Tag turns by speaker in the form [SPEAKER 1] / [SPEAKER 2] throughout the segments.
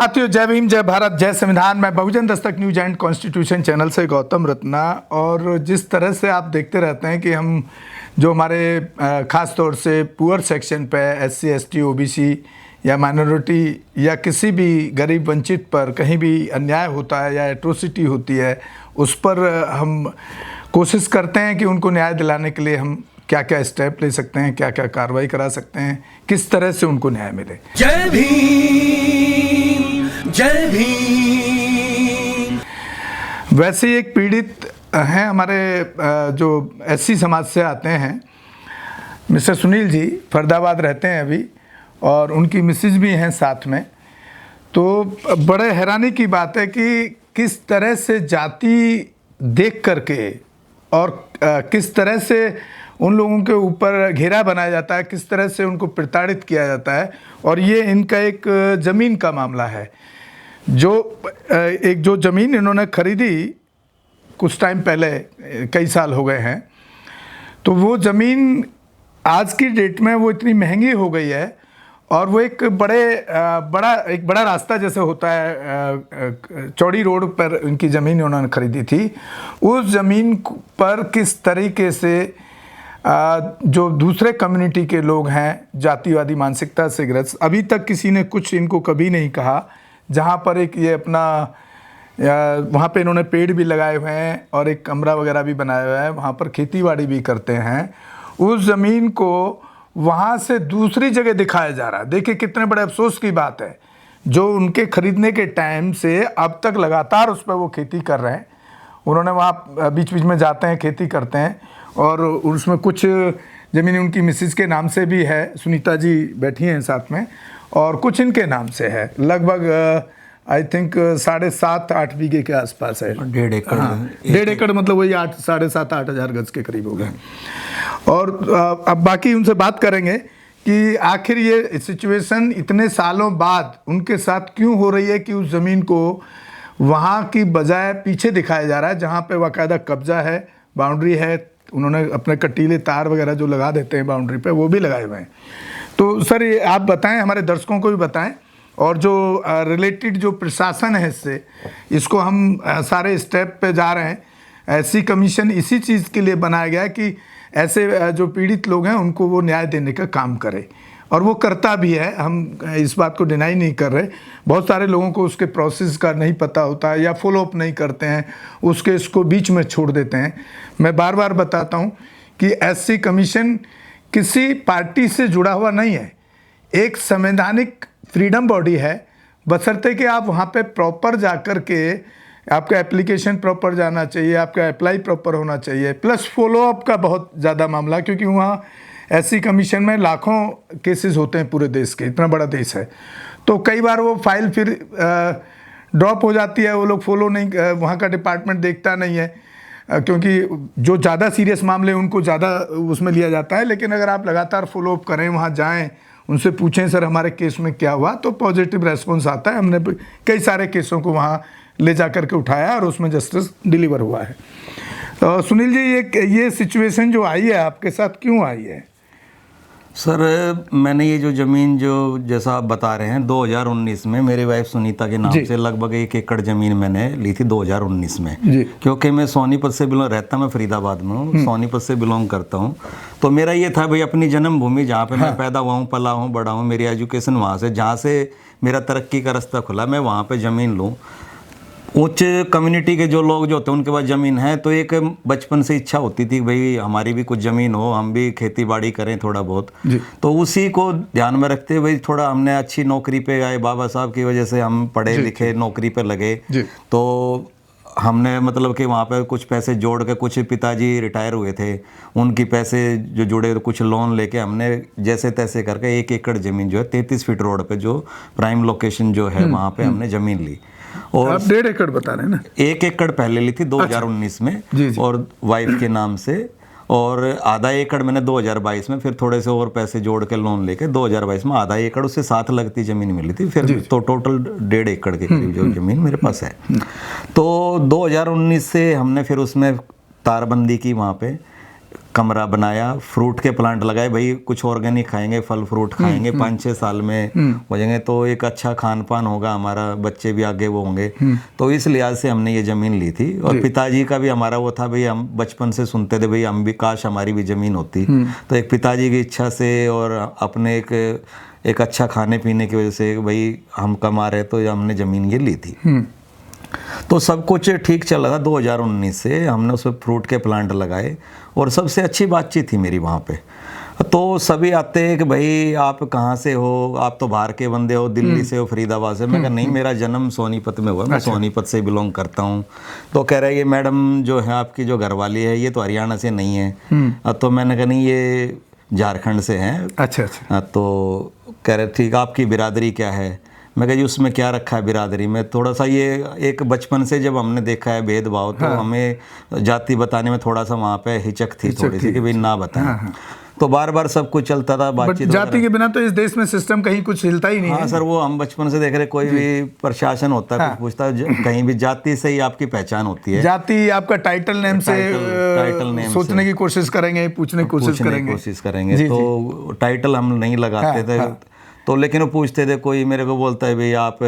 [SPEAKER 1] साथियों, जय भीम, जय भारत, जय संविधान। मैं बहुजन Dastak news and constitution channel से गौतम रत्ना। और जिस तरह से आप देखते रहते हैं कि हम जो हमारे ख़ास तौर से पुअर सेक्शन पे SC ST OBC या माइनॉरिटी या किसी भी गरीब वंचित पर कहीं भी अन्याय होता है या एट्रोसिटी होती है, उस पर हम कोशिश करते हैं कि उनको न्याय दिलाने के लिए हम क्या क्या स्टेप ले सकते हैं, क्या क्या कार्रवाई करा सकते हैं, किस तरह से उनको न्याय मिले।
[SPEAKER 2] जय भीम, जय भीम।
[SPEAKER 1] वैसे ही एक पीड़ित हैं हमारे जो SC समाज से आते हैं, मिस्टर सुनील जी फरीदाबाद रहते हैं अभी, और उनकी मिसेज भी हैं साथ में। तो बड़े हैरानी की बात है कि किस तरह से जाति देख करके और किस तरह से उन लोगों के ऊपर घेरा बनाया जाता है, किस तरह से उनको प्रताड़ित किया जाता है। और ये इनका एक ज़मीन का मामला है। जो ज़मीन इन्होंने खरीदी कुछ टाइम पहले, कई साल हो गए हैं, तो वो ज़मीन आज की डेट में वो इतनी महंगी हो गई है। और वो एक बड़ा रास्ता जैसे होता है, चौड़ी रोड पर इनकी ज़मीन उन्होंने खरीदी थी। उस ज़मीन पर किस तरीके से जो दूसरे कम्युनिटी के लोग हैं जातिवादी मानसिकता से ग्रस्त, अभी तक किसी ने कुछ इनको कभी नहीं कहा। जहाँ पर एक ये अपना वहाँ पे इन्होंने पेड़ भी लगाए हुए हैं और एक कमरा वगैरह भी बनाया हुआ है, वहाँ पर खेतीबाड़ी भी करते हैं। उस ज़मीन को वहाँ से दूसरी जगह दिखाया जा रहा है। देखिए कितने बड़े अफसोस की बात है, जो उनके ख़रीदने के टाइम से अब तक लगातार उस पर वो खेती कर रहे हैं। उन्होंने वहाँ बीच बीच में जाते हैं, खेती करते हैं, और उसमें कुछ ज़मीन उनकी मिसेज के नाम से भी है, सुनीता जी बैठी हैं साथ में, और कुछ इनके नाम से है। लगभग आई थिंक 7.5-8 बीघे के आसपास है।
[SPEAKER 2] 1.5 एकड़।
[SPEAKER 1] हाँ, 1.5 एकड़ मतलब वही 7.5-8 हज़ार गज के करीब हो गए। और अब बाकी उनसे बात करेंगे कि आखिर ये सिचुएशन इतने सालों बाद उनके साथ क्यों हो रही है कि उस ज़मीन को वहाँ की बजाय पीछे दिखाया जा रहा है, जहाँ पे बाकायदा कब्जा है, बाउंड्री है। उन्होंने अपने कटीले तार वगैरह जो लगा देते हैं बाउंड्री पे, वो भी लगाए हुए हैं। तो सर ये आप बताएं, हमारे दर्शकों को भी बताएं, और जो रिलेटेड जो प्रशासन है इसको हम सारे स्टेप पे जा रहे हैं। SC कमीशन इसी चीज़ के लिए बनाया गया है कि ऐसे जो पीड़ित लोग हैं उनको वो न्याय देने का काम करे, और वो करता भी है। हम इस बात को डिनाई नहीं कर रहे। बहुत सारे लोगों को उसके प्रोसेस का नहीं पता होता है या फॉलोअप नहीं करते हैं, उसके इसको बीच में छोड़ देते हैं। मैं बार बार बताता हूँ कि SC कमीशन किसी पार्टी से जुड़ा हुआ नहीं है, एक संवैधानिक फ्रीडम बॉडी है। बशर्ते कि आप वहाँ पे प्रॉपर जा कर के, आपका एप्लीकेशन प्रॉपर जाना चाहिए, आपका अप्लाई प्रॉपर होना चाहिए, प्लस फॉलोअप का बहुत ज़्यादा मामला, क्योंकि वहाँ SC कमीशन में लाखों केसेस होते हैं पूरे देश के, इतना बड़ा देश है। तो कई बार वो फाइल फिर ड्रॉप हो जाती है, वो लोग फॉलो नहीं, वहाँ का डिपार्टमेंट देखता नहीं है, क्योंकि जो ज़्यादा सीरियस मामले उनको ज़्यादा उसमें लिया जाता है। लेकिन अगर आप लगातार फॉलोअप करें, वहाँ जाएं, उनसे पूछें सर हमारे केस में क्या हुआ, तो पॉजिटिव रेस्पॉन्स आता है। हमने कई सारे केसों को वहाँ ले जा कर के उठाया और उसमें जस्टिस डिलीवर हुआ है। तो सुनील जी, ये सिचुएशन जो आई है आपके साथ क्यों आई है?
[SPEAKER 2] सर मैंने ये जो ज़मीन जो जैसा आप बता रहे हैं 2019 में मेरी वाइफ सुनीता के नाम से लगभग 1 एकड़ ज़मीन मैंने ली थी 2019 में। क्योंकि मैं सोनीपत से बिलोंग रहता, मैं फरीदाबाद में हूँ, सोनीपत से बिलोंग करता हूँ। तो मेरा ये था भाई अपनी जन्मभूमि जहाँ पे मैं पैदा हुआ हूँ, पला हूँ, बड़ा हूँ, मेरी एजुकेशन वहाँ से, जहाँ से मेरा तरक्की का रास्ता खुला, मैं वहाँ पर ज़मीन लूँ। उच्च कम्युनिटी के जो लोग जो होते हैं उनके पास ज़मीन है, तो एक बचपन से इच्छा होती थी भाई हमारी भी कुछ ज़मीन हो, हम भी खेती बाड़ी करें थोड़ा बहुत। तो उसी को ध्यान में रखते हुए थोड़ा हमने अच्छी नौकरी पे गए, बाबा साहब की वजह से हम पढ़े लिखे नौकरी पे लगे। तो हमने मतलब कि वहाँ पे कुछ पैसे जोड़ के, कुछ पिताजी रिटायर हुए थे, उनकी पैसे जो जुड़े, कुछ लोन लेके हमने जैसे तैसे करके 1 एकड़ ज़मीन जो है 33 फीट रोड पे जो प्राइम लोकेशन जो है वहाँ पे हमने ज़मीन ली। और
[SPEAKER 1] आप 1.5 एकड़ बता रहे हैं ना?
[SPEAKER 2] 1 एकड़ पहले ली थी 2019 में और वाइफ के नाम से, और आधा एकड़ मैंने 2022 में, फिर थोड़े से और पैसे जोड़ के लोन लेके 2022 में आधा एकड़ उससे साथ लगती ज़मीन मिली थी। फिर तो टोटल 1.5 एकड़ के करीब जो ज़मीन मेरे पास है। तो 2019 से हमने फिर उसमें तारबंदी की, वहाँ पे कमरा बनाया, फ्रूट के प्लांट लगाए, भाई कुछ ऑर्गेनिक खाएंगे, फल फ्रूट खाएंगे, 5-6 साल में हो जाएंगे तो एक अच्छा खान पान होगा, हमारा बच्चे भी आगे वो होंगे। तो इस लिहाज से हमने ये ज़मीन ली थी। और पिताजी का भी हमारा वो था, भाई हम बचपन से सुनते थे भाई हम भी काश हमारी भी ज़मीन होती। तो एक पिताजी की इच्छा से और अपने एक अच्छा खाने पीने की वजह से भाई हम कमा रहे तो हमने ज़मीन ये ली थी। तो सब कुछ ठीक चल रहा था। 2019 से हमने उसमें फ्रूट के प्लांट लगाए और सबसे अच्छी बातचीत थी मेरी वहाँ पे। तो सभी आते हैं कि भाई आप कहाँ से हो, आप तो बाहर के बंदे हो, दिल्ली से हो, फरीदाबाद से। मैं कहा नहीं, मेरा जन्म सोनीपत में हुआ, मैं सोनीपत से बिलोंग करता हूँ। तो कह रहे हैं कि मैडम जो है आपकी जो घरवाली है ये तो हरियाणा से नहीं है। तो मैंने कहा नहीं, ये झारखंड से हैं।
[SPEAKER 1] अच्छा।
[SPEAKER 2] तो कह रहे ठीक, आपकी बिरादरी क्या है? मैं कहा जी उसमें क्या रखा है बिरादरी में, थोड़ा सा ये एक बचपन से जब हमने देखा है भेदभाव, तो हमें जाति बताने में थोड़ा सा वहाँ पे हिचक थी थोड़ी सी कि भाई ना बताएं। तो बार बार सब कुछ चलता था, बातचीत।
[SPEAKER 1] जाति के बिना तो इस देश में सिस्टम कहीं कुछ हिलता ही नहीं है।
[SPEAKER 2] हाँ सर, वो हम बचपन से देख रहे, कोई भी प्रशासन होता है कुछ पूछता है, कहीं भी जाति से ही आपकी पहचान होती है।
[SPEAKER 1] जाति आपका टाइटल नेम से सोचने की कोशिश करेंगे, पूछने की कोशिश करेंगे।
[SPEAKER 2] तो टाइटल हम नहीं लगाते थे। तो लेकिन वो पूछते थे, कोई मेरे को बोलता है भाई आप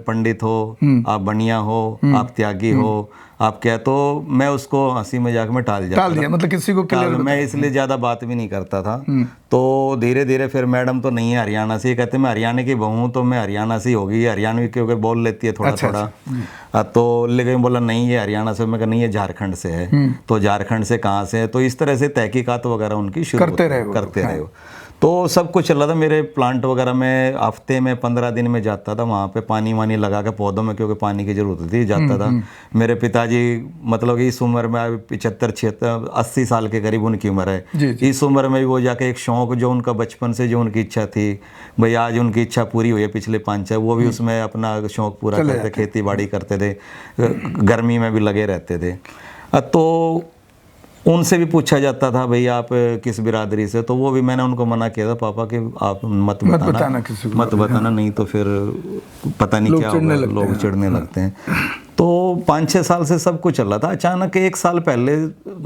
[SPEAKER 2] पंडित हो, आप बनिया हो, आप त्यागी हो, आप क्या? तो मैं उसको हंसी मजाक में टाल दिया,
[SPEAKER 1] मतलब किसी को क्लियर,
[SPEAKER 2] मैं इसलिए ज़्यादा बात भी नहीं करता था। तो धीरे धीरे फिर मैडम तो नहीं है हरियाणा से, कहते मैं हरियाणा की बहू हूँ तो मैं हरियाणा से होगी, हरियाणवी क्योंकि बोल लेती है थोड़ा थोड़ा। तो लेकिन बोला नहीं ये हरियाणा से। मैं कहा नहीं, ये झारखंड से है। तो झारखंड से कहाँ से है? तो इस तरह से तहकीकात वगैरह उनकी शुरू करते रहे। तो सब कुछ चल रहा था। मेरे प्लांट वगैरह में हफ्ते में 15 दिन में जाता था वहाँ पे, पानी वानी लगा के पौधों में, क्योंकि पानी की ज़रूरत थी, जाता था। मेरे पिताजी मतलब कि इस उम्र में 75-76 80 साल के करीब उनकी उम्र है। इस उम्र में भी वो जाके एक शौक़ जो उनका बचपन से जो उनकी इच्छा थी, भाई आज उनकी इच्छा पूरी हुई है पिछले 5 साल, वो भी उसमें अपना शौक़ पूरा करते, खेती बाड़ी करते थे, गर्मी में भी लगे रहते थे। तो उनसे भी पूछा जाता था भाई आप किस बिरादरी से, तो वो भी मैंने उनको मना किया था, पापा कि आप मत बताना नहीं तो फिर पता नहीं क्या होगा, लोग चिढ़ने लगते हैं। तो 5-6 साल से सब कुछ चल रहा था। अचानक 1 साल पहले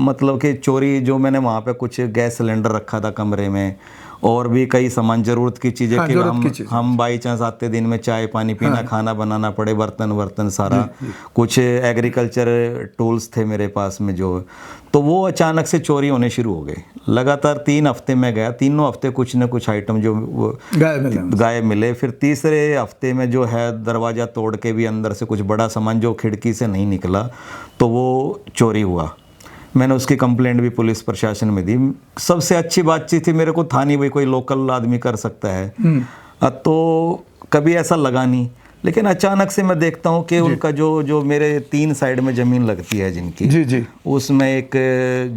[SPEAKER 2] मतलब कि चोरी, जो मैंने वहाँ पे कुछ गैस सिलेंडर रखा था कमरे में और भी कई सामान ज़रूरत की चीज़ें, कि हम बाई चांस आते दिन में चाय पानी पीना, खाना बनाना पड़े, बर्तन सारा कुछ एग्रीकल्चर टूल्स थे मेरे पास में जो, तो वो अचानक से चोरी होने शुरू हो गए। लगातार 3 हफ्ते में गया, तीनों हफ्ते कुछ न कुछ आइटम जो गायब मिले। फिर तीसरे हफ्ते में जो है दरवाज़ा तोड़ के भी अंदर से कुछ बड़ा सामान जो खिड़की से नहीं निकला, तो वो चोरी हुआ। मैंने उसकी कंप्लेंट भी पुलिस प्रशासन में दी। सबसे अच्छी बातचीत थी, मेरे को था नहीं भाई कोई लोकल आदमी कर सकता है, तो कभी ऐसा लगा नहीं। लेकिन अचानक से मैं देखता हूँ कि उनका जो मेरे 3 साइड में ज़मीन लगती है जिनकी, उसमें एक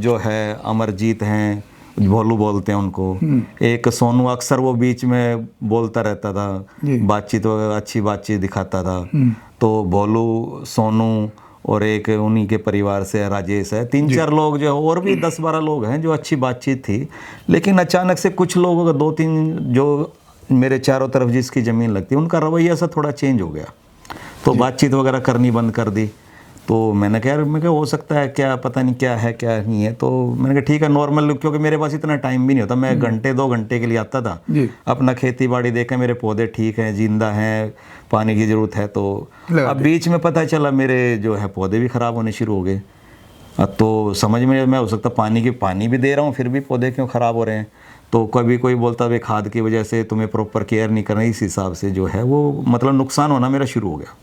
[SPEAKER 2] जो है अमरजीत हैं, भोलू बोलते हैं उनको, एक सोनू, अक्सर वो बीच में बोलता रहता था, बातचीत अच्छी बातचीत दिखाता था। तो भोलू, सोनू और एक उन्हीं के परिवार से राजेश है, 3-4 लोग जो है, और भी 10-12 लोग हैं जो अच्छी बातचीत थी। लेकिन अचानक से कुछ लोगों का 2-3 जो मेरे चारों तरफ जिसकी ज़मीन लगती है, उनका रवैया सा थोड़ा चेंज हो गया, तो बातचीत वगैरह करनी बंद कर दी। तो मैंने कहा यार, मैं क्या हो सकता है, क्या पता नहीं क्या है क्या नहीं है। तो मैंने कहा ठीक है नॉर्मल, क्योंकि मेरे पास इतना टाइम भी नहीं होता, मैं घंटे 2 घंटे के लिए आता था, अपना खेती बाड़ी देखा, मेरे पौधे ठीक हैं, जिंदा हैं, पानी की ज़रूरत है। तो अब बीच में पता चला मेरे जो है पौधे भी ख़राब होने शुरू हो गए। तो समझ में मैं हो सकता पानी भी दे रहा हूँ फिर भी पौधे क्यों ख़राब हो रहे हैं। तो कभी कोई बोलता है खाद की वजह से तुम्हें प्रॉपर केयर नहीं करना, इस हिसाब से जो है वो मतलब नुकसान होना मेरा शुरू हो गया।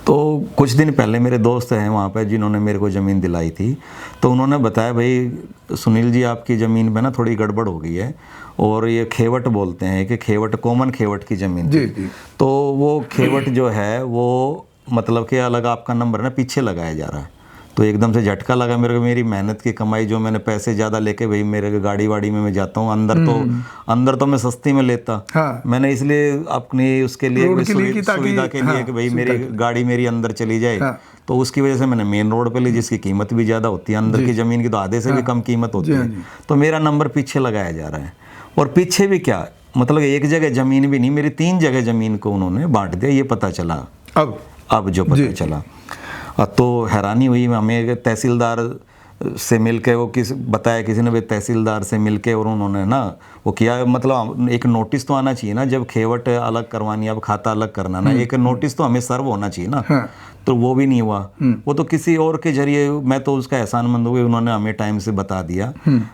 [SPEAKER 2] तो कुछ दिन पहले मेरे दोस्त हैं वहाँ पे जिन्होंने मेरे को ज़मीन दिलाई थी, तो उन्होंने बताया भाई सुनील जी आपकी ज़मीन में ना थोड़ी गड़बड़ हो गई है, और ये खेवट बोलते हैं कि खेवट, कॉमन खेवट की ज़मीन थी। तो वो खेवट जो है वो मतलब कि अलग आपका नंबर ना पीछे लगाया जा रहा है। तो एकदम से झटका लगा मेरे को, मेरी मेहनत की कमाई जो मैंने पैसे ज़्यादा लेके भाई मेरे गाड़ी वाड़ी में मैं जाता हूँ, अंदर तो मैं सस्ती में लेता, मैंने इसलिए अपनी उसके लिए सुविधा के लिए कि भाई मेरी गाड़ी मेरी अंदर चली जाए, तो उसकी वजह से मैंने मेन रोड पे ली, जिसकी कीमत भी ज़्यादा होती है, अंदर की ज़मीन की तो आधे से भी कम कीमत होती है। तो मेरा नंबर पीछे लगाया जा रहा है, और पीछे भी क्या मतलब एक जगह ज़मीन भी नहीं, मेरी 3 जगह ज़मीन को उन्होंने बांट दिया, ये पता चला अब जो पता चला। तो हैरानी हुई हमें, तहसीलदार से मिलके वो बताया किसी ने भी तहसीलदार से मिलके, और उन्होंने ना वो किया, मतलब एक नोटिस तो आना चाहिए ना, जब खेवट अलग करवानी, अब खाता अलग करना ना, एक नोटिस तो हमें सर्व होना चाहिए ना।
[SPEAKER 1] हाँ।
[SPEAKER 2] तो वो भी नहीं हुआ, वो तो किसी और के जरिए, मैं तो उसका एहसानमंद हूँ, उन्होंने हमें टाइम से बता दिया।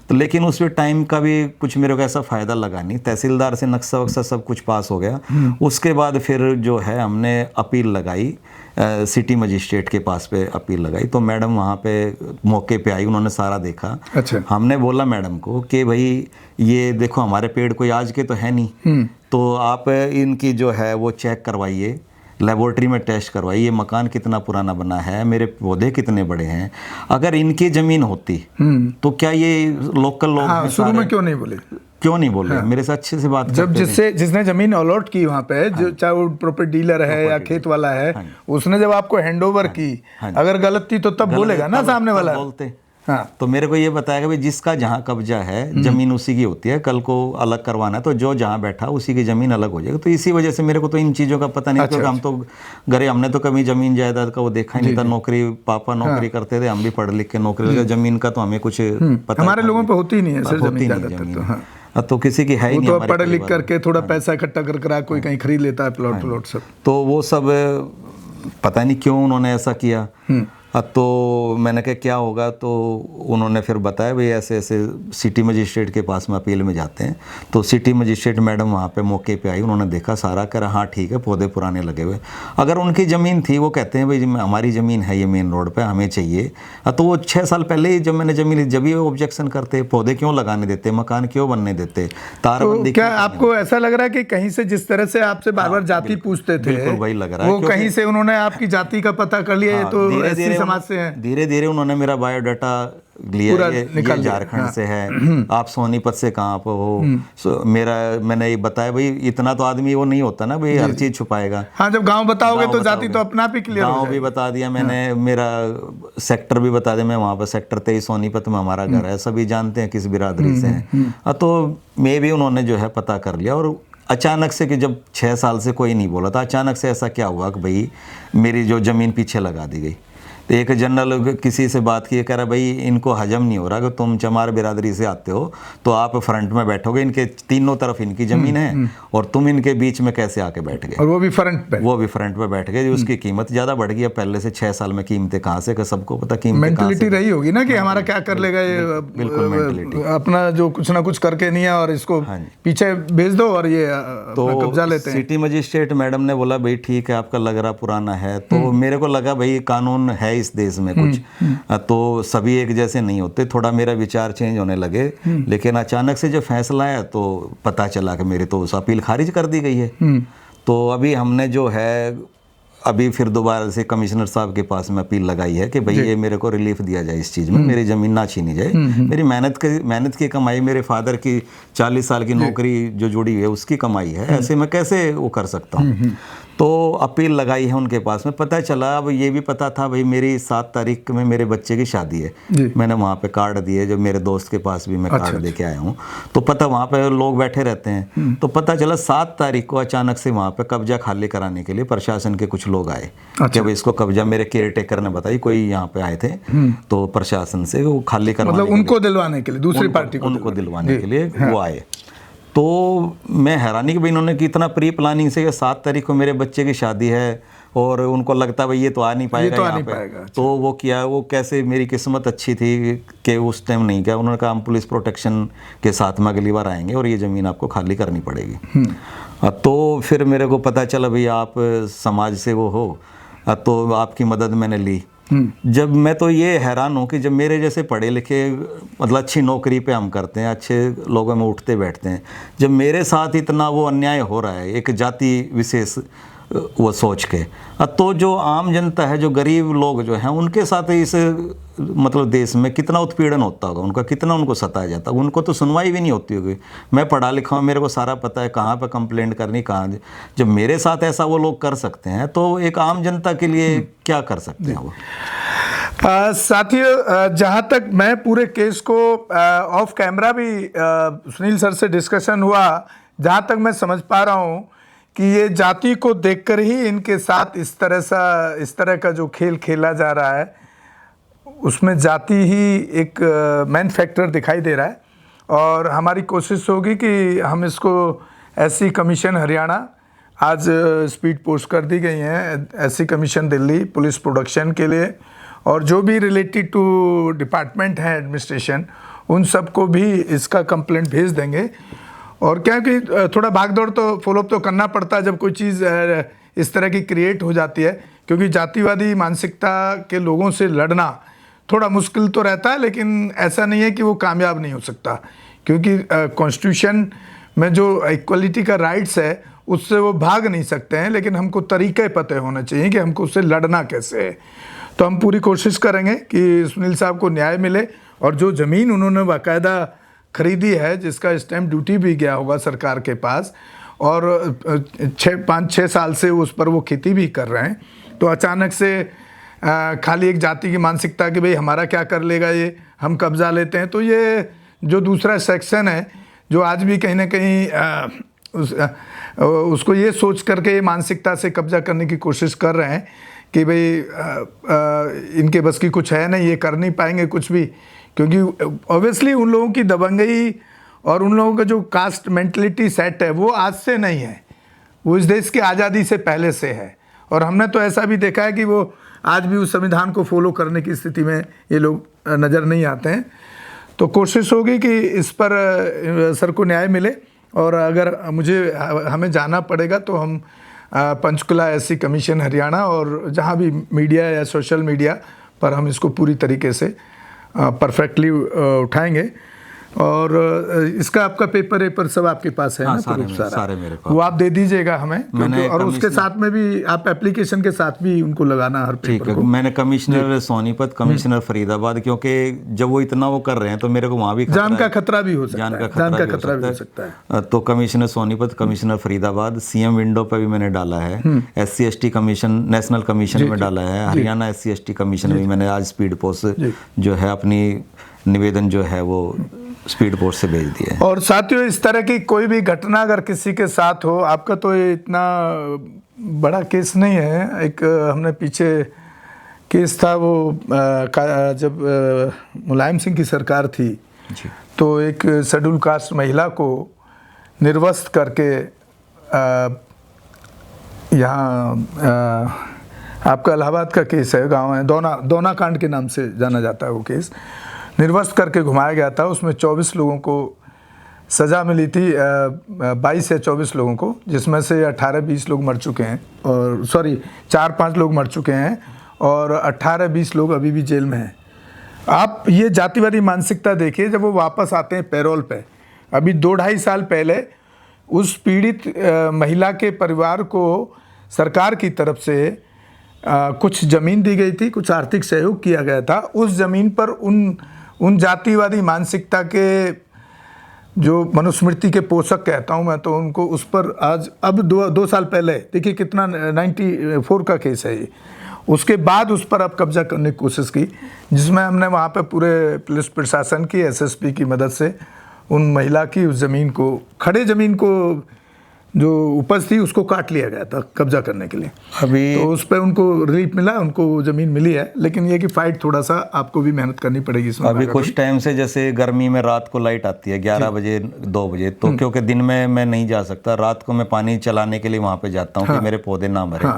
[SPEAKER 2] तो लेकिन उस टाइम का भी कुछ मेरे को ऐसा फायदा लगा नहीं, तहसीलदार से नक्शा वक्शा सब कुछ पास हो गया। उसके बाद फिर जो है हमने अपील लगाई, सिटी मजिस्ट्रेट के पास पे अपील लगाई, तो मैडम वहाँ पे मौके पे आई, उन्होंने सारा देखा।
[SPEAKER 1] अच्छा।
[SPEAKER 2] हमने बोला मैडम को कि भाई ये देखो हमारे पेड़ कोई आज के तो है नहीं, तो आप इनकी जो है वो चेक करवाइए, लेबोरेटरी में टेस्ट करवाइए, ये मकान कितना पुराना बना है, मेरे पौधे कितने बड़े हैं, अगर इनकी ज़मीन होती तो क्या ये लोकल लोग
[SPEAKER 1] हाँ, शुरू में क्यों नहीं बोले?
[SPEAKER 2] क्यों नहीं बोल रहे? मेरे से अच्छे से बात
[SPEAKER 1] जब जिसने जमीन अलॉट की वहाँ पे, जो चाहे वो प्रॉपर्टी डीलर है या खेत वाला है, उसने जब आपको हैंडओवर की, अगर गलत थी तो तब बोलेगा ना सामने वाला।
[SPEAKER 2] बोलते।
[SPEAKER 1] हाँ।
[SPEAKER 2] तो मेरे को ये बताया कि भाई जिसका जहाँ कब्जा है जमीन उसी की होती है, कल को अलग करवाना है तो जो जहाँ बैठा उसी की जमीन अलग हो जाएगी। तो इसी वजह से मेरे को तो इन चीज़ों का पता नहीं, क्योंकि हम तो घरे, हमने तो कभी जमीन जायदाद का वो देखा ही नहीं था। नौकरी, पापा नौकरी करते थे, हम भी पढ़ लिख के नौकरी, जमीन का तो हमें कुछ पता,
[SPEAKER 1] हमारे लोगों पे होती नहीं है सर जमीन
[SPEAKER 2] तो तो किसी की है ही नहीं।
[SPEAKER 1] तो पढ़ लिख करके थोड़ा पैसा इकट्ठा कर कोई कहीं खरीद लेता है प्लॉट सब।
[SPEAKER 2] तो वो सब पता नहीं क्यों उन्होंने ऐसा किया। तो मैंने कहा क्या होगा, तो उन्होंने फिर बताया भाई ऐसे ऐसे सिटी मजिस्ट्रेट के पास में अपील में जाते हैं। तो सिटी मजिस्ट्रेट मैडम वहाँ पे मौके पे आई, उन्होंने देखा सारा, कह रहा हाँ ठीक है, पौधे पुराने लगे हुए। अगर उनकी ज़मीन थी, वो कहते हैं भाई हमारी ज़मीन है ये मेन रोड पे, हमें चाहिए, तो वो 6 साल पहले ही जब मैंने ज़मीन, जब ही ऑब्जेक्शन करते, पौधे क्यों लगाने देते, मकान क्यों बनने देते, तारबंदी।
[SPEAKER 1] क्या आपको ऐसा लग रहा है कि कहीं से जिस तरह से आपसे बार बार जाति पूछते थे,
[SPEAKER 2] बिल्कुल वही लग रहा है,
[SPEAKER 1] वो कहीं से उन्होंने आपकी जाति का पता कर लिया? तो समाज से हैं,
[SPEAKER 2] धीरे धीरे उन्होंने मेरा बायोडाटा लिया, ये झारखंड से है, आप सोनीपत से कहाँ पर हो, मेरा, मैंने ये बताया भाई इतना तो आदमी वो नहीं होता ना भाई हर चीज छुपाएगा।
[SPEAKER 1] हाँ, जब गांव बताओगे तो जाति तो अपना भी क्लियर हो जाएगा।
[SPEAKER 2] गांव भी बता दिया मैंने, मेरा सेक्टर भी बता दिया, मैं वहाँ पर सेक्टर 23 सोनीपत में हमारा घर है, सभी जानते हैं किस बिरादरी से है। तो मैं भी उन्होंने जो है पता कर लिया। और अचानक से कि जब 6 साल से कोई नहीं बोला था, अचानक से ऐसा क्या हुआ कि भाई मेरी जो ज़मीन पीछे लगा दी गई। तो एक जनरल किसी से बात की, कह रहा भाई इनको हजम नहीं हो रहा कि तुम चमार बिरादरी से आते हो तो आप फ्रंट में बैठोगे, इनके तीनों तरफ इनकी ज़मीन है और तुम इनके बीच में कैसे आके बैठ गए,
[SPEAKER 1] और वो भी फ्रंट पे,
[SPEAKER 2] वो भी फ्रंट पे बैठ गए। उसकी कीमत ज़्यादा बढ़ गई है पहले से। 6 साल में कीमतें कहाँ से, सबको पता कीमतें
[SPEAKER 1] मेंटलिटी रही होगी ना कि हमारा क्या कर लेगा ये,
[SPEAKER 2] बिल्कुल मेंटलिटी,
[SPEAKER 1] अपना जो कुछ ना कुछ करके नहीं है और इसको पीछे भेज दो और ये
[SPEAKER 2] तो
[SPEAKER 1] कब्जा लेते हैं।
[SPEAKER 2] सिटी मजिस्ट्रेट मैडम ने बोला भाई ठीक है, आपका लग रहा पुराना है। तो मेरे को लगा भाई कानून है इस देश में कुछ, तो सभी एक जैसे नहीं होते, थोड़ा मेरा विचार चेंज होने लगे। लेकिन अचानक से जब फैसला आया तो पता चला कि मेरी तो उस अपील खारिज कर दी गई है। तो अभी हमने जो है अभी फिर दोबारा से कमिश्नर साहब के पास में अपील लगाई है कि भाई ये मेरे को रिलीफ दिया जाए इस चीज़ में, मेरी ज़मीन ना छीनी जाए। मेरी मेहनत की कमाई, मेरे फादर की 40 साल की नौकरी जो जुड़ी हुई है उसकी कमाई है, ऐसे मैं कैसे वो कर सकता हूँ। तो अपील लगाई है उनके पास में। पता चला, अब ये भी पता था भाई मेरी 7 तारीख में मेरे बच्चे की शादी है, मैंने वहाँ पे कार्ड दिए, जो मेरे दोस्त के पास भी मैं कार्ड दे के आया हूँ। तो पता वहाँ पे लोग बैठे रहते हैं, तो पता चला 7 तारीख को अचानक से वहाँ पे कब्जा खाली कराने के लिए प्रशासन के कुछ लोग आए। जब इसको कब्जा, मेरे केयर टेकर ने बताई, कोई यहाँ पे आए थे, तो प्रशासन से वो खाली करवाने,
[SPEAKER 1] मतलब उनको दिलवाने के लिए, दूसरी पार्टी को
[SPEAKER 2] उनको दिलवाने के लिए वो आए। तो मैं हैरानी कि भाई इन्होंने कितना प्री प्लानिंग से, 7 तारीख को मेरे बच्चे की शादी है और उनको लगता भाई ये तो आ नहीं पाएगा यहाँ पे। तो वो किया, वो कैसे, मेरी किस्मत अच्छी थी कि उस टाइम नहीं किया। उन्होंने कहा हम पुलिस प्रोटेक्शन के साथ में अगली बार आएंगे और ये ज़मीन आपको खाली करनी पड़ेगी। तो फिर मेरे को पता चला भाई आप समाज से वो हो, तो आपकी मदद मैंने ली। जब मैं तो ये हैरान हूँ कि जब मेरे जैसे पढ़े लिखे, मतलब अच्छी नौकरी पे हम करते हैं, अच्छे लोगों में उठते बैठते हैं, जब मेरे साथ इतना वो अन्याय हो रहा है एक जाति विशेष वो सोच के, तो जो आम जनता है, जो गरीब लोग जो हैं, उनके साथ इस मतलब देश में कितना उत्पीड़न होता होगा, उनका कितना उनको सताया जाता होगा। उनको तो सुनवाई भी नहीं होती होगी। मैं पढ़ा लिखा हूँ, मेरे को सारा पता है कहाँ पे कंप्लेंट करनी, कहाँ। जब मेरे साथ ऐसा वो लोग कर सकते हैं तो एक आम जनता के लिए क्या कर सकते हैं वो।
[SPEAKER 1] साथियों, जहाँ तक मैं पूरे केस को ऑफ कैमरा भी सुनील सर से डिस्कशन हुआ, जहाँ तक मैं समझ पा रहा हूँ कि ये जाति को देखकर ही इनके साथ इस तरह का जो खेल खेला जा रहा है, उसमें जाति ही एक मेन फैक्टर दिखाई दे रहा है। और हमारी कोशिश होगी कि हम इसको एससी कमीशन हरियाणा, आज स्पीड पोस्ट कर दी गई हैं SC commission Delhi police production के लिए, और जो भी रिलेटेड टू डिपार्टमेंट हैं एडमिनिस्ट्रेशन, उन सबको भी इसका कंप्लेंट भेज देंगे। और क्या कि थोड़ा भागदौड़ तो फॉलोअप तो करना पड़ता है जब कोई चीज़ इस तरह की क्रिएट हो जाती है, क्योंकि जातिवादी मानसिकता के लोगों से लड़ना थोड़ा मुश्किल तो रहता है, लेकिन ऐसा नहीं है कि वो कामयाब नहीं हो सकता, क्योंकि कॉन्स्टिट्यूशन में जो इक्वलिटी का राइट्स है उससे वो भाग नहीं सकते हैं, लेकिन हमको तरीके पते होने चाहिए कि हमको उससे लड़ना कैसे है। तो हम पूरी कोशिश करेंगे कि सुनील साहब को न्याय मिले, और जो ज़मीन उन्होंने बाकायदा खरीदी है, जिसका स्टैम्प ड्यूटी भी गया होगा सरकार के पास, और 5-6 साल से उस पर वो खेती भी कर रहे हैं, तो अचानक से खाली एक जाति की मानसिकता कि भाई हमारा क्या कर लेगा ये, हम कब्जा लेते हैं। तो ये जो दूसरा सेक्शन है जो आज भी कहीं ना कहीं उसको ये सोच करके ये मानसिकता से कब्जा करने की कोशिश कर रहे हैं कि भाई इनके बस की कुछ है नहीं, ये कर नहीं पाएंगे कुछ भी, क्योंकि ऑब्वियसली उन लोगों की दबंगई और उन लोगों का जो कास्ट मेंटलिटी सेट है वो आज से नहीं है, वो इस देश की आज़ादी से पहले से है। और हमने तो ऐसा भी देखा है कि वो आज भी उस संविधान को फॉलो करने की स्थिति में ये लोग नज़र नहीं आते हैं। तो कोशिश होगी कि इस पर सर को न्याय मिले, और अगर हमें जाना पड़ेगा तो हम पंचकुला एससी कमीशन हरियाणा और जहाँ भी मीडिया या सोशल मीडिया पर हम इसको पूरी तरीके से परफेक्टली उठाएंगे। और इसका आपका पेपर सब आपके पास है?
[SPEAKER 2] हाँ,
[SPEAKER 1] ना
[SPEAKER 2] सारे मेरे पास।
[SPEAKER 1] वो आप दे दीजिएगा हमें, और उसके साथ में भी आप एप्लीकेशन के साथ भी उनको लगाना हर पेपर को।
[SPEAKER 2] मैंने कमिश्नर सोनीपत, कमिश्नर फरीदाबाद, क्योंकि जब वो इतना वो कर रहे हैं तो मेरे को वहाँ भी
[SPEAKER 1] जान का खतरा भी हो सकता है, जान का खतरा भी हो सकता है।
[SPEAKER 2] तो commissioner Sonipat, commissioner Faridabad, CM window पर भी मैंने डाला है, SC/ST कमीशन नेशनल कमीशन में डाला है, हरियाणा SC/ST कमीशन में मैंने आज स्पीड पोस्ट जो है अपनी निवेदन जो है वो स्पीड पोस्ट से भेज दिया है।
[SPEAKER 1] और साथियों, इस तरह की कोई भी घटना अगर किसी के साथ हो, आपका तो ये इतना बड़ा केस नहीं है, एक हमने पीछे केस था वो जब मुलायम सिंह की सरकार थी
[SPEAKER 2] जी,
[SPEAKER 1] तो एक शेड्यूल कास्ट महिला को निर्वस्त्र करके यहाँ आपका इलाहाबाद का केस है, गांव है दोना कांड के नाम से जाना जाता है वो केस, निर्वस्त्र करके घुमाया गया था। उसमें 24 लोगों को सज़ा मिली थी, 22 या 24 लोगों को, जिसमें से 18-20 लोग मर चुके हैं, और 4-5 लोग मर चुके हैं, और 18-20 लोग अभी भी जेल में हैं। आप ये जातिवादी मानसिकता देखिए, जब वो वापस आते हैं पैरोल पे, अभी 2-2.5 साल पहले उस पीड़ित महिला के परिवार को सरकार की तरफ से कुछ ज़मीन दी गई थी, कुछ आर्थिक सहयोग किया गया था। उस ज़मीन पर उन जातिवादी मानसिकता के जो मनुस्मृति के पोषक कहता हूँ मैं, तो उनको उस पर आज अब 2 साल पहले देखिए कितना 94 का केस है ये, उसके बाद उस पर अब कब्जा करने की कोशिश की, जिसमें हमने वहाँ पे पूरे पुलिस प्रशासन की SSP की मदद से उन महिला की उस ज़मीन को, खड़े ज़मीन को जो उपज थी उसको काट लिया गया था कब्जा करने के लिए।
[SPEAKER 2] अभी
[SPEAKER 1] तो उस पर उनको रिलीफ मिला, उनको ज़मीन मिली है, लेकिन ये कि फाइट थोड़ा सा आपको भी मेहनत करनी पड़ेगी इसमें।
[SPEAKER 2] अभी कुछ टाइम से जैसे गर्मी में रात को लाइट आती है 11 बजे 2 बजे, तो क्योंकि दिन में मैं नहीं जा सकता, रात को मैं पानी चलाने के लिए वहाँ पे जाता हूँ कि मेरे पौधे ना मरे।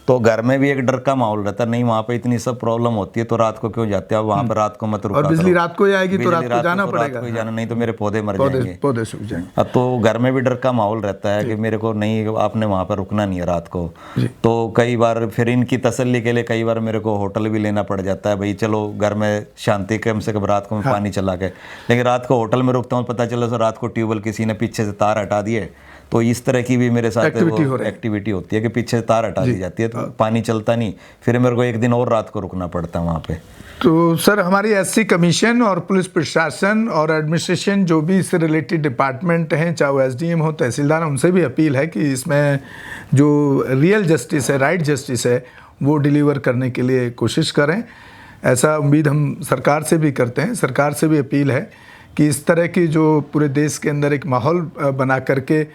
[SPEAKER 2] तो घर में भी एक डर का माहौल रहता है, नहीं वहाँ पे इतनी सब प्रॉब्लम होती है तो रात को क्यों जाते हैं, वहाँ पे रात को मत रुका
[SPEAKER 1] और बिजली रात को ही आएगी तो रात को जाना
[SPEAKER 2] पड़ेगा, नहीं तो मेरे पौधे मर जाएंगे,
[SPEAKER 1] पौधे सूख जाएंगे।
[SPEAKER 2] तो घर में भी डर का माहौल रहता है कि मेरे को नहीं, आपने वहाँ पर रुकना नहीं है रात को। तो कई बार फिर इनकी तसल्ली के लिए कई बार मेरे को होटल भी लेना पड़ जाता है, भाई चलो घर में शांति, कम से कम रात को मैं पानी चला के, लेकिन रात को होटल में रुकता हूँ, पता चला तो रात को ट्यूबवेल किसी ने पीछे से तार हटा दिए। तो इस तरह की भी मेरे साथ एक्टिविटी होती है कि पीछे से तार हटा दी जाती है, तो पानी चलता नहीं, फिर मेरे को एक दिन और रात को रुकना पड़ता है वहाँ पे।
[SPEAKER 1] तो सर, हमारी SC कमीशन और पुलिस प्रशासन और एडमिनिस्ट्रेशन जो भी इससे रिलेटेड डिपार्टमेंट हैं, चाहे वो SDM हो, तहसीलदार, उनसे भी अपील है कि इसमें जो रियल जस्टिस है, राइट जस्टिस है, वो डिलीवर करने के लिए कोशिश करें। ऐसा उम्मीद हम सरकार से भी करते हैं। सरकार से भी अपील है कि इस तरह की जो पूरे देश के अंदर एक माहौल बना करके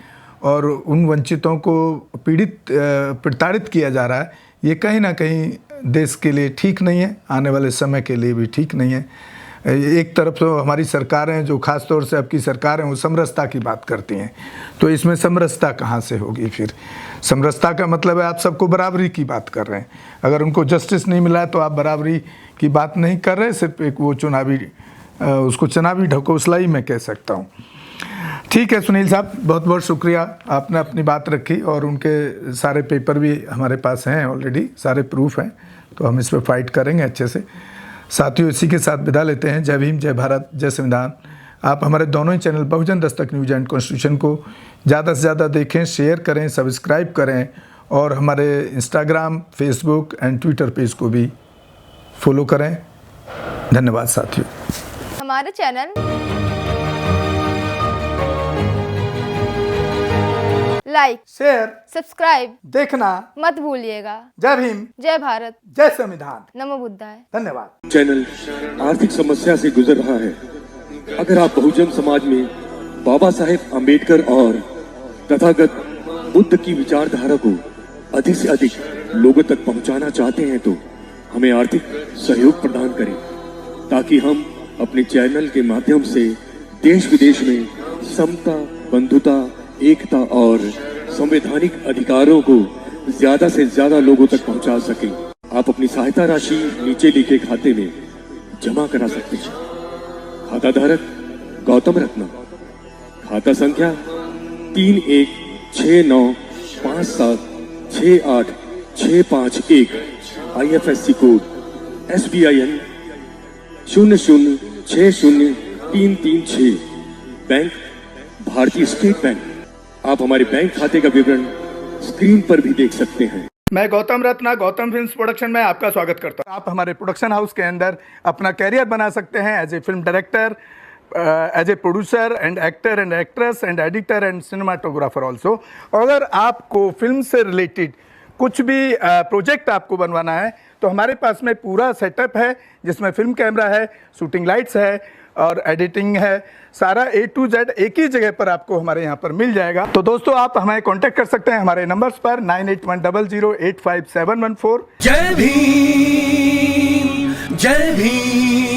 [SPEAKER 1] और उन वंचितों को प्रताड़ित किया जा रहा है, ये कहीं ना कहीं देश के लिए ठीक नहीं है, आने वाले समय के लिए भी ठीक नहीं है। एक तरफ तो हमारी सरकारें, जो खास तौर से अब की सरकारें, वो समरसता की बात करती हैं, तो इसमें समरसता कहाँ से होगी? फिर समरसता का मतलब है आप सबको बराबरी की बात कर रहे हैं। अगर उनको जस्टिस नहीं मिला है तो आप बराबरी की बात नहीं कर रहे, सिर्फ एक वो उसको चुनावी ढकोसलाई मैं कह सकता हूँ। ठीक है सुनील साहब, बहुत बहुत शुक्रिया, आपने अपनी बात रखी और उनके सारे पेपर भी हमारे पास हैं ऑलरेडी, सारे प्रूफ हैं, तो हम इस पर फाइट करेंगे अच्छे से। साथियों, इसी के साथ विदा लेते हैं। जय भीम, जय भारत, जय संविधान। आप हमारे दोनों ही channel Bahujan Dastak news and constitution को ज़्यादा से ज़्यादा देखें, शेयर करें, सब्सक्राइब करें और हमारे Instagram, Facebook and Twitter page को भी फॉलो करें। धन्यवाद साथियों।
[SPEAKER 3] हमारे चैनल लाइक,
[SPEAKER 1] शेयर,
[SPEAKER 3] सब्सक्राइब
[SPEAKER 1] देखना
[SPEAKER 3] मत भूलिएगा।
[SPEAKER 1] जय भीम,
[SPEAKER 3] जय भारत,
[SPEAKER 1] जय संविधान,
[SPEAKER 3] नमो बुद्धाय।
[SPEAKER 1] धन्यवाद।
[SPEAKER 4] चैनल आर्थिक समस्या से गुजर रहा है। अगर आप बहुजन समाज में बाबा साहेब अम्बेडकर और तथागत बुद्ध की विचारधारा को अधिक से अधिक लोगों तक पहुंचाना चाहते हैं तो हमें आर्थिक सहयोग प्रदान करें, ताकि हम अपने चैनल के माध्यम से देश विदेश में समता, बंधुता, एकता और संवैधानिक अधिकारों को ज्यादा से ज्यादा लोगों तक पहुंचा सकें। आप अपनी सहायता राशि नीचे लिखे खाते में जमा करा सकते हैं। खाता धारक गौतम रत्ना, खाता संख्या 316957686551, IFSC कोड SBIN 00603336, बैंक भारतीय स्टेट बैंक। आप हमारे बैंक खाते का विवरण स्क्रीन पर भी देख सकते हैं।
[SPEAKER 1] मैं गौतम रत्ना, गौतम फिल्म्स प्रोडक्शन में आपका स्वागत करता हूं। आप हमारे प्रोडक्शन हाउस के अंदर अपना कैरियर बना सकते हैं as a film director, as a producer and actor and actress and editor and cinematographer also. अगर आपको फिल्म से रिलेटेड कुछ भी प्रोजेक्ट आपको बनवाना है तो हमारे पास में पूरा सेटअप है, जिसमें फिल्म कैमरा है, शूटिंग लाइट्स है और एडिटिंग है। सारा A to Z एक ही जगह पर आपको हमारे यहाँ पर मिल जाएगा। तो दोस्तों, आप हमें कांटेक्ट कर सकते हैं हमारे नंबर्स पर 9810085714।
[SPEAKER 5] जय भीम, जय भीम।